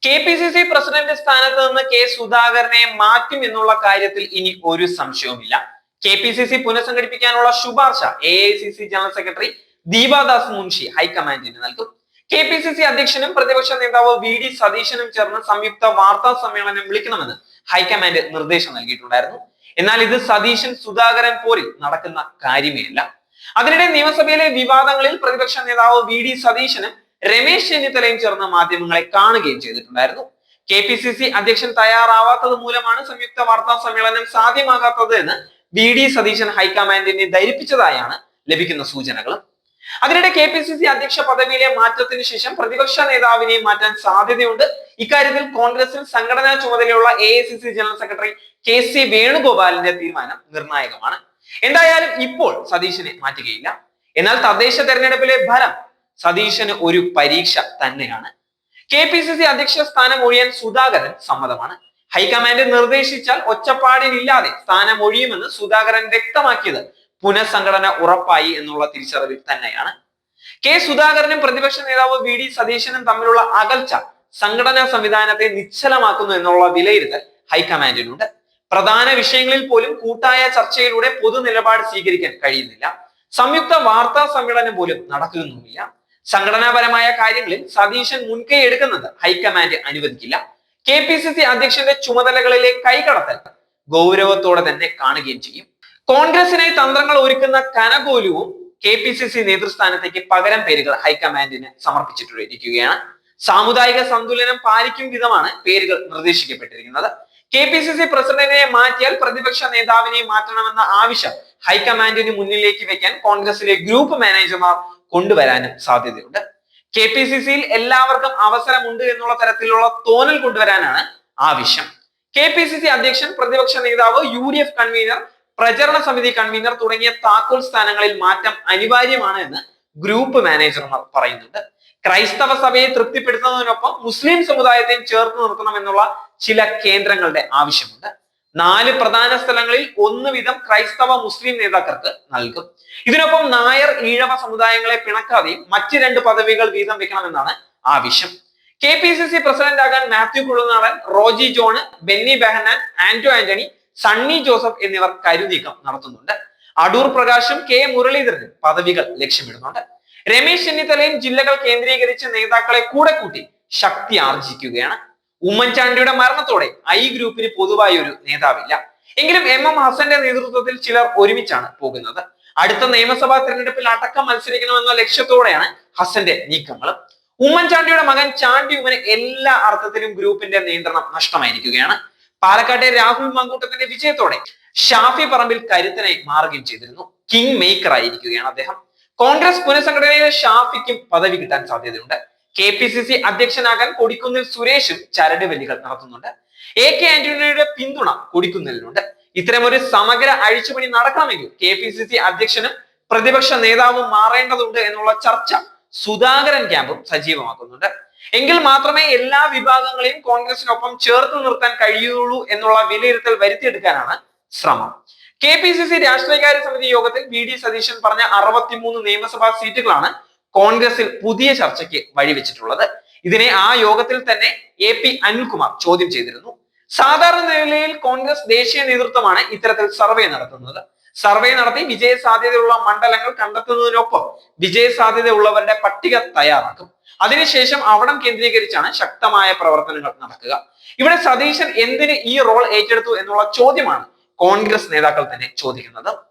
KPCC president സ്ഥാനത്ത് നിന്ന് K സുധാകരനെ മാറ്റും എന്നുള്ള കാര്യത്തിൽ ഇനി ഒരു സംശയവുമില്ല. KPCC പുനഃസംഘടിപ്പിക്കാനുള്ള ശുപാർശ AICC general secretary Deepa Das Munshi ഹൈക്കമാൻഡിന് നൽകും. KPCC അധ്യക്ഷനും പ്രതിപക്ഷ നേതാവ് VD സതീശനും ചേർന്ന് സംയുക്ത വാർത്താ സമ്മേളനം വിളിക്കണമെന്ന് ഹൈക്കമാൻഡ് നിർദ്ദേശം നൽകിയിട്ടുണ്ടായിരുന്നു. എന്നാൽ ഇത് സതീശൻ സുധാകരൻ പോരിൽ നടക്കുന്ന കാര്യമേയല്ല. അതിനിടെ നിയമസഭയിലെ വിവാദങ്ങളിൽ പ്രതിപക്ഷ നേതാവ് VD സതീശനും രമേശ് ചെന്നിത്തലയും ചേർന്ന് മാധ്യമങ്ങളെ കാണുകയും ചെയ്തിട്ടുണ്ടായിരുന്നു. KPCC അധ്യക്ഷൻ തയ്യാറാവാത്തത് മൂലമാണ് സംയുക്ത വാർത്താ സമ്മേളനം സാധ്യമാകാത്തത് എന്ന് VD സതീശൻ ഹൈക്കമാൻഡിനെ ധരിപ്പിച്ചതായാണ് ലഭിക്കുന്ന സൂചനകൾ. അതിനിടെ KPCC അധ്യക്ഷ പദവിയിലെ മാറ്റത്തിന് ശേഷം പ്രതിപക്ഷ നേതാവിനെ മാറ്റാൻ സാധ്യതയുണ്ട്. ഇക്കാര്യത്തിൽ കോൺഗ്രസിൽ സംഘടനാ ചുമതലയുള്ള AICC ജനറൽ സെക്രട്ടറി KC വേണുഗോപാലിന്റെ തീരുമാനം നിർണായകമാണ്. എന്തായാലും ഇപ്പോൾ സതീശനെ മാറ്റുകയില്ല. എന്നാൽ തദ്ദേശ തെരഞ്ഞെടുപ്പിലെ ഫലം സതീശന് ഒരു പരീക്ഷ തന്നെയാണ്. KPCC അധ്യക്ഷ സ്ഥാനം ഒഴിയാൻ സുധാകരൻ സമ്മതമാണ്. ഹൈക്കമാൻഡ് നിർദ്ദേശിച്ചാൽ ഒച്ചപ്പാടിനില്ലാതെ സ്ഥാനം ഒഴിയുമെന്ന് സുധാകരൻ വ്യക്തമാക്കിയത് പുനഃസംഘടന ഉറപ്പായി എന്നുള്ള തിരിച്ചറിവിൽ തന്നെയാണ്. സുധാകരനും പ്രതിപക്ഷ നേതാവ് VD സതീശനും തമ്മിലുള്ള അകൽച്ച സംഘടനാ സംവിധാനത്തെ നിശ്ചലമാക്കുന്നു എന്നുള്ള വിലയിരുത്തൽ ഹൈക്കമാൻഡിനുണ്ട്. പ്രധാന വിഷയങ്ങളിൽ പോലും കൂട്ടായ ചർച്ചയിലൂടെ പൊതു നിലപാട് സ്വീകരിക്കാൻ കഴിയുന്നില്ല. സംയുക്ത വാർത്താ സമ്മേളനം പോലും നടക്കുന്നുമില്ല. സംഘടനാപരമായ കാര്യങ്ങളിൽ സതീശൻ മുൻകൈ എടുക്കുന്നത് ഹൈക്കമാൻഡ് അനുവദിക്കില്ല. KPCC അധ്യക്ഷന്റെ ചുമതലകളിലെ കൈകടത്തൽ ഗൗരവത്തോടെ തന്നെ കാണുകയും ചെയ്യും. കോൺഗ്രസിനായി തന്ത്രങ്ങൾ ഒരുക്കുന്ന കനകോലുവും KPCC നേതൃസ്ഥാനത്തേക്ക് പകരം പേരുകൾ ഹൈക്കമാൻഡിന് സമർപ്പിച്ചിട്ടിരിക്കുകയാണ്. സാമുദായിക സന്തുലനം പാലിക്കും വിധമാണ് പേരുകൾ നിർദ്ദേശിക്കപ്പെട്ടിരിക്കുന്നത്. KPCC പ്രസിഡന്റിനെ മാറ്റിയാൽ പ്രതിപക്ഷ നേതാവിനെ മാറ്റണമെന്ന ആവശ്യം ഹൈക്കമാൻഡിന് മുന്നിലേക്ക് വെക്കാൻ കോൺഗ്രസിലെ ഗ്രൂപ്പ് മാനേജർമാർ കൊണ്ടുവരാനും സാധ്യതയുണ്ട്. KPCCയിൽ എല്ലാവർക്കും അവസരമുണ്ട് എന്നുള്ള തരത്തിലുള്ള തോന്നൽ കൊണ്ടുവരാനാണ് ആവശ്യം. KPCC അധ്യക്ഷൻ, പ്രതിപക്ഷ നേതാവ്, UDF കൺവീനർ, പ്രചരണ സമിതി കൺവീനർ തുടങ്ങിയ താക്കോൽ സ്ഥാനങ്ങളിൽ മാറ്റം അനിവാര്യമാണ് എന്ന് ഗ്രൂപ്പ് മാനേജർമാർ പറയുന്നുണ്ട്. ക്രൈസ്തവ സഭയെ തൃപ്തിപ്പെടുത്തുന്നതിനൊപ്പം മുസ്ലിം സമുദായത്തെയും ചേർത്ത് നിർത്തണമെന്നുള്ള ചില കേന്ദ്രങ്ങളുടെ ആവശ്യമുണ്ട്. 4 പ്രധാന സ്ഥലങ്ങളിൽ 1 വീതം ക്രൈസ്തവ മുസ്ലിം നേതാക്കൾക്ക് നൽകും. ഇതിനൊപ്പം നായർ, ഈഴവ സമുദായങ്ങളെ പിണക്കാതെയും മറ്റ് 2 പദവികൾ വീതം വെക്കണമെന്നാണ് ആവശ്യം. KPCC പ്രസിഡന്റ് ആകാൻ മാത്യു കുഴൽനാടൻ, റോജി ജോൺ, ബെന്നി ബെഹനാൻ, ആന്റോ ആന്റണി, സണ്ണി ജോസഫ് എന്നിവർ കരുനീക്കം നടത്തുന്നുണ്ട്. അടൂർ പ്രകാശും K മുരളീധരനും പദവികൾ ലക്ഷ്യമിടുന്നുണ്ട്. രമേശ് ചെന്നിത്തലയും ജില്ലകൾ കേന്ദ്രീകരിച്ച് നേതാക്കളെ കൂടെ കൂട്ടി ശക്തി ആർജിക്കുകയാണ്. ഉമ്മൻചാണ്ടിയുടെ മരണത്തോടെ I ഗ്രൂപ്പിന് പൊതുവായി ഒരു നേതാവില്ല. എങ്കിലും MM ഹസന്റെ നേതൃത്വത്തിൽ ചിലർ ഒരുമിച്ചാണ് പോകുന്നത്. അടുത്ത നിയമസഭാ തെരഞ്ഞെടുപ്പിൽ അടക്കം മത്സരിക്കണമെന്ന ലക്ഷ്യത്തോടെയാണ് ഹസന്റെ നീക്കങ്ങൾ. ഉമ്മൻചാണ്ടിയുടെ മകൻ ചാണ്ടി ഉമ്മന് എല്ലാ അർത്ഥത്തിലും ഗ്രൂപ്പിന്റെ നിയന്ത്രണം നഷ്ടമായിരിക്കുകയാണ്. പാലക്കാട്ടെ രാഹുൽ മങ്കൂട്ടത്തിന്റെ വിജയത്തോടെ ഷാഫി പറമ്പിൽ കരുത്തനായി മാറുകയും ചെയ്തിരുന്നു. കിങ് മേക്കർ ആയിരിക്കുകയാണ് അദ്ദേഹം. കോൺഗ്രസ് പുനഃസംഘടനയിലെ ഷാഫിക്കും പദവി കിട്ടാൻ സാധ്യതയുണ്ട്. KPCC അധ്യക്ഷനാകാൻ കൊടിക്കുന്നിൽ സുരേഷും ചരടുവലികൾ നടത്തുന്നുണ്ട്. AK ആന്റണിയുടെ പിന്തുണ കൊടിക്കുന്നിലുണ്ട്. ഇത്തരമൊരു സമഗ്ര അഴിച്ചുപണി നടക്കണമെങ്കിൽ KPCC അധ്യക്ഷനും പ്രതിപക്ഷ നേതാവും മാറേണ്ടതുണ്ട് എന്നുള്ള ചർച്ച സുധാകരൻ ക്യാമ്പും സജീവമാക്കുന്നുണ്ട്. എങ്കിൽ മാത്രമേ എല്ലാ വിഭാഗങ്ങളെയും കോൺഗ്രസിനൊപ്പം ചേർത്ത് നിർത്താൻ കഴിയുള്ളൂ എന്നുള്ള വിലയിരുത്തൽ വരുത്തിയെടുക്കാനാണ് ശ്രമം. KPCC രാഷ്ട്രീയകാര്യ സമിതി യോഗത്തിൽ VD സതീശൻ പറഞ്ഞ 63 നിയമസഭാ സീറ്റുകളാണ് കോൺഗ്രസിൽ പുതിയ ചർച്ചയ്ക്ക് വഴിവെച്ചിട്ടുള്ളത്. ഇതിനെ ആ യോഗത്തിൽ തന്നെ AP അനിൽകുമാർ ചോദ്യം ചെയ്തിരുന്നു. സാധാരണ നിലയിൽ കോൺഗ്രസ് ദേശീയ നേതൃത്വമാണ് ഇത്തരത്തിൽ സർവേ നടത്തുന്നത്. സർവേ നടത്തി വിജയ സാധ്യതയുള്ള മണ്ഡലങ്ങൾ കണ്ടെത്തുന്നതിനൊപ്പം വിജയ സാധ്യത ഉള്ളവരുടെ പട്ടിക തയ്യാറാക്കും. അതിനുശേഷം അവിടം കേന്ദ്രീകരിച്ചാണ് ശക്തമായ പ്രവർത്തനങ്ങൾ നടക്കുക. ഇവിടെ സതീശൻ എന്തിന് ഈ റോൾ ഏറ്റെടുത്തു എന്നുള്ള ചോദ്യമാണ് കോൺഗ്രസ് നേതാക്കൾ തന്നെ ചോദിക്കുന്നത്.